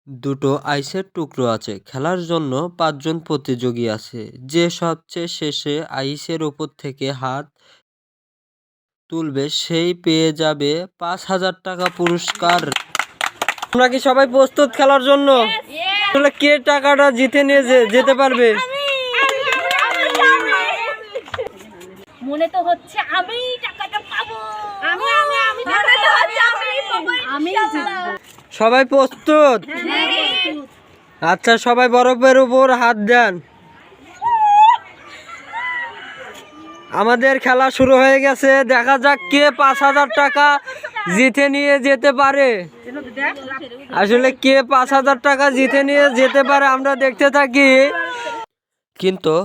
দুটো আইসের টুকরো আছে। খেলার জন্য ৫ জন প্রতিযোগী আছে। যে সবচেয়ে শেষে আইসের উপর থেকে হাত তুলবে সেই পেয়ে যাবে ৫,০০০ টাকা পুরস্কার। তোমরা কি সবাই প্রস্তুত খেলার জন্য? আসলে কে টাকাটা জিতে নিয়ে যেতে পারবে? মনে তো হচ্ছে আমি টাকাটা পাবো। মনে তো হচ্ছে আমি জিতবো। সবাই প্রস্তুত? আচ্ছা, সবাই বরফের উপর হাত দেন। আমাদের খেলা শুরু হয়ে গেছে। দেখা যাক কে ৫,০০০ টাকা জিতে নিয়ে যেতে পারে। আসলে কে ৫,০০০ টাকা জিতে নিয়ে যেতে পারে আমরা দেখতে থাকি। কিন্তু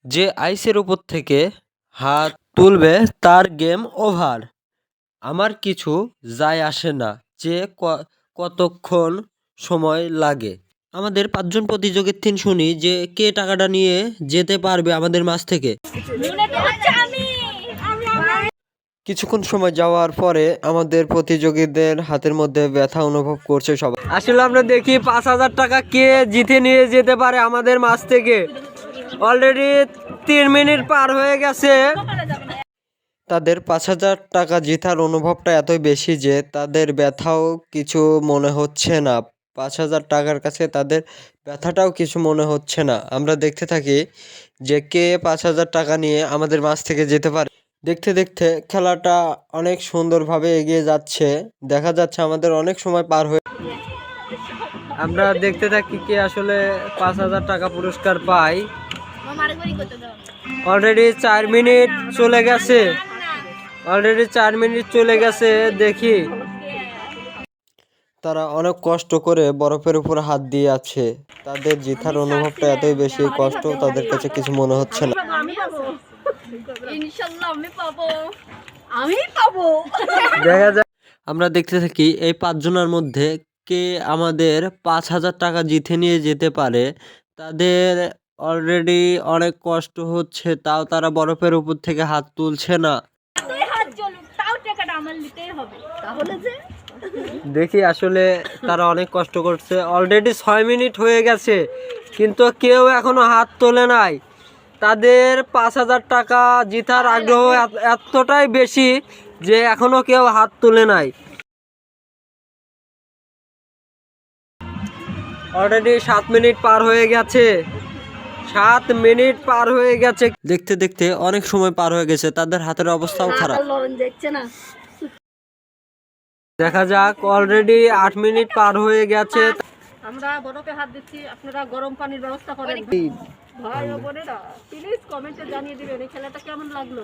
যে আইসের উপর থেকে হাত তুলবে তার গেম ওভার। আমার কিছু যায় আসে না যে কতক্ষণ সময় লাগে। আমাদের ৫ জন প্রতিযোগীর থেকে শুনি যে কে টাকাটা নিয়ে যেতে পারবে আমাদের মাঝ থেকে। কিছুক্ষণ সময় যাওয়ার পরে আমাদের প্রতিযোগীদের হাতের মধ্যে ব্যথা অনুভব করছে সবাই। আসলে আমরা দেখি ৫,০০০ টাকা কে জিতে নিয়ে যেতে পারে আমাদের মাঝ থেকে। অলরেডি ৩ মিনিট পার হয়ে গেছে। তাদের ৫,০০০ টাকা জেতার অনুভবটা এতই বেশি যে তাদের ব্যথাও কিছু মনে হচ্ছে না। ৫,০০০ টাকার কাছে তাদের ব্যথাটাও কিছু মনে হচ্ছে না। আমরা দেখতে থাকি যে কে ৫,০০০ টাকা নিয়ে আমাদের মাঝ থেকে যেতে পারে। দেখতে দেখতে খেলাটা অনেক সুন্দরভাবে এগিয়ে যাচ্ছে। দেখা যাচ্ছে আমাদের অনেক সময় পার হয়ে। আমরা দেখতে থাকি কে আসলে ৫,০০০ টাকা পুরস্কার পায়। অলরেডি ৪ মিনিট চলে গেছে। দেখি তারা অনেক কষ্ট করে বরফের উপর হাত দিয়ে আছে। তাদের জেতার অনুভবটা এতই বেশি, কষ্ট তাদের কাছে কিছু মনে হচ্ছে না। দেখা যায় আমরা দেখতে থাকি এই ৫ জনের মধ্যে কে আমাদের ৫,০০০ টাকা জিতে নিয়ে যেতে পারে। তাদের অলরেডি অনেক কষ্ট হচ্ছে, তাও তারা বরফের উপর থেকে হাত তুলছে না। দেখি আসলে তারা অনেক কষ্ট করছে। অলরেডি ৬ মিনিট হয়ে গেছে কিন্তু কেউ এখনো হাত তোলে নাই। তাদের ৫,০০০ টাকা জেতার আগ্রহ এতটাই বেশি যে এখনো কেউ হাত তুলে নাই। অলরেডি ৭ মিনিট পার হয়ে গেছে। দেখতে দেখতে অনেক সময় পার হয়ে গেছে। তাদের হাতের অবস্থাও খারাপ। দেখা যাক, অলরেডি ৮ মিনিট পার হয়ে গেছে। আমরা বরফে হাত দিচ্ছি, আপনারা গরম পানির ব্যবস্থা করেন। ভাই ও বোনেরা, প্লিজ কমেন্টে জানিয়ে দিবেন এই খেলাটা কেমন লাগলো।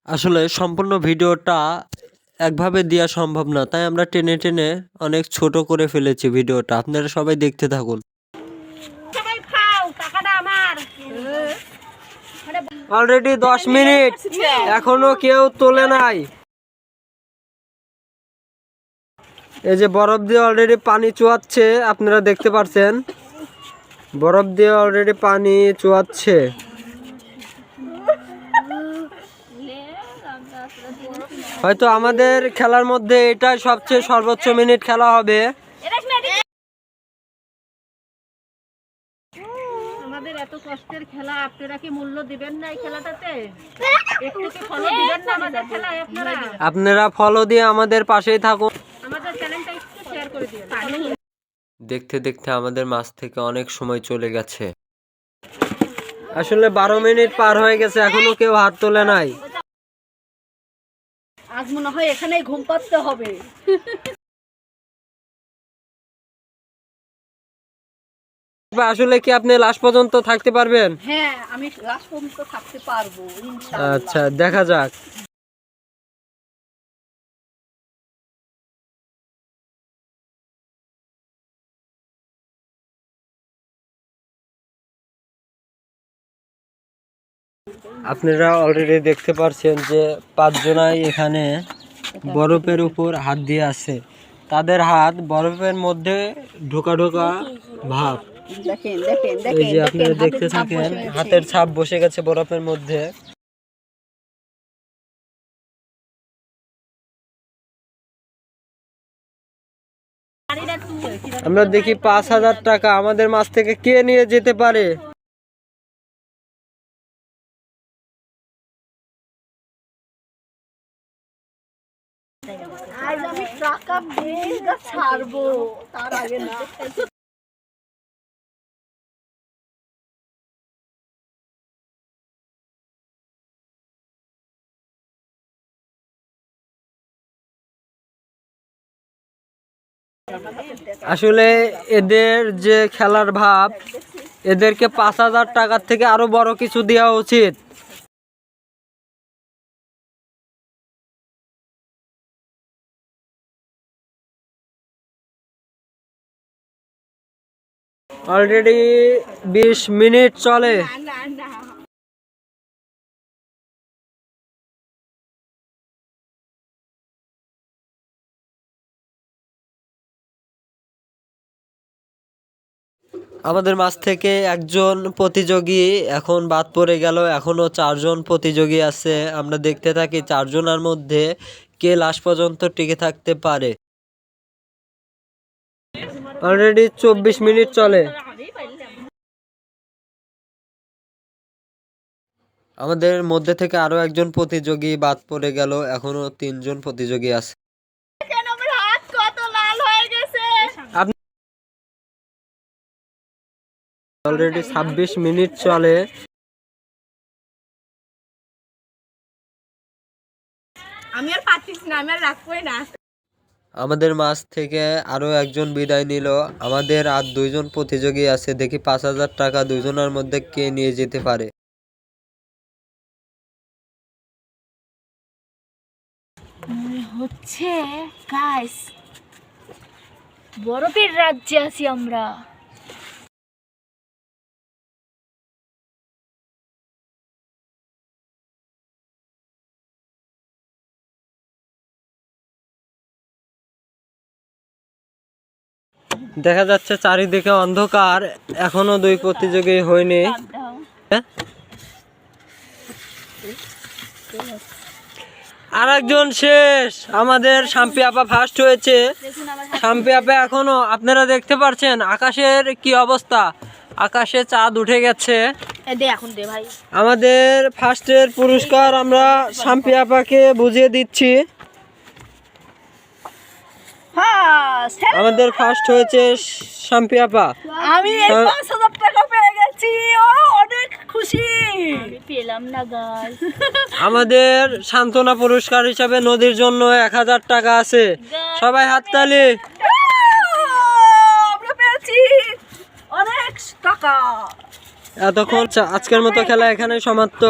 আসলে সম্পূর্ণ ভিডিওটা একভাবে দেওয়া সম্ভব না, তাই আমরা টেনে টেনে অনেক ছোট করে ফেলেছি ভিডিওটা। আপনারা সবাই দেখতে থাকুন। সবাই খাও, টাকাটা আমার। অলরেডি ১০ মিনিট, এখনো কেউ তোলে নাই। এই যে বরফ দিয়ে অলরেডি পানি চুয়াচ্ছে, আপনারা দেখতে পাচ্ছেন। বরফ দিয়ে অলরেডি পানি চুয়াচ্ছে। হয়তো আমাদের খেলার মধ্যে এটাই সবচেয়ে সর্বোচ্চ মিনিট খেলা হবে। আমাদের এত কষ্টের খেলা, আপনারা কি মূল্য দিবেন না এই খেলাটাতে? একটু কি ফলো দিবেন না আমাদের খেলায় আপনারা? আপনারা ফলো দিয়ে আমাদের পাশেই থাকুন। আমাদের চ্যানেলটা একটু শেয়ার করে দিবেন। দেখতে দেখতে আমাদের মাঝ থেকে অনেক সময় চলে গেছে। আসলে ১২ মিনিট পার হয়ে গেছে, এখনো কেউ হাত তোলে নাই। আজ মনে হয় এখানেই ঘুম পাড়তে হবে। আসলে কি আপনি লাস্ট পর্যন্ত থাকতে পারবেন? হ্যাঁ, আমি লাস্ট পর্যন্ত থাকতে পারবো ইনশাআল্লাহ। আচ্ছা, দেখা যাক। আপনারা অলরেডি দেখতে পাচ্ছেন যে ৫ জনাই এখানে বরফের উপর হাত দিয়ে আছে। তাদের হাত বরফের মধ্যে ঢোকা ঢোকা ভাব। এই যে আপনারা দেখতে থাকেন, হাতের ছাপ বসে গেছে বরফের মধ্যে। আমরা দেখি 5,000 টাকা আমাদের মাছ থেকে কে নিয়ে যেতে পারে। আজ আমি টাকা ভেঙে ছাড়বো, তার আগে না। আসলে এদের যে খেলার ভাব, এদেরকে 5,000 টাকার থেকে আরো বড় কিছু দেওয়া উচিত। অলরেডি 20 মিনিট চলে। আমাদের মাঝ থেকে একজন প্রতিযোগী এখন বাদ পড়ে গেল, এখনো 4জন প্রতিযোগী আছে। আমরা দেখতে থাকি 4জনের মধ্যে কে লাস্ট পর্যন্ত টিকে থাকতে পারে। অলরেডি 24 মিনিট চলে। আমাদের মধ্যে থেকে আরো একজন প্রতিযোগী বাদ পড়ে গেল, এখনো 3জন প্রতিযোগী আছে। আমার হাত কত লাল হয়ে গেছে। অলরেডি 26 মিনিট চলে। আমি আর পারছিস না, আমি আর রাখবই না। আমাদের মাঝ থেকে আরো একজন বিদায় নিল। আমাদের আর 2জন প্রতিযোগী আছে, দেখি 5,000 টাকা 2জনের মধ্যে কে নিয়ে যেতে পারে। হচ্ছে গাইস, বরফের রাজ্যে আছি আমরা। দেখা যাচ্ছে চারিদিকে অন্ধকার, এখনো 2 প্রতিযোগী হয়নি। আর একজন শেষ, আমাদের শাম্পি আপা ফার্স্ট হয়েছে। শাম্পি আপা এখনো, আপনারা দেখতে পাচ্ছেন আকাশের কি অবস্থা, আকাশে চাঁদ উঠে গেছে। দে এখন দে ভাই। আমাদের ফার্স্টের পুরস্কার আমরা শাম্পি আপাকে বুঝিয়ে দিচ্ছি। আমাদের ফার্স্ট হয়েছে শাম্পি আপা। আমি 5,000 টাকা পেয়ে গেছি, ও অনেক খুশি। আমি পেলাম না গাইস। আমাদের সান্ত্বনা পুরস্কার হিসাবে নদীর জন্য 1,000 টাকা আছে। সবাই হাততালি। আমরা পেয়েছি অনেক টাকা। এতক্ষণ আজকের মতো খেলা এখানে সমাপ্ত।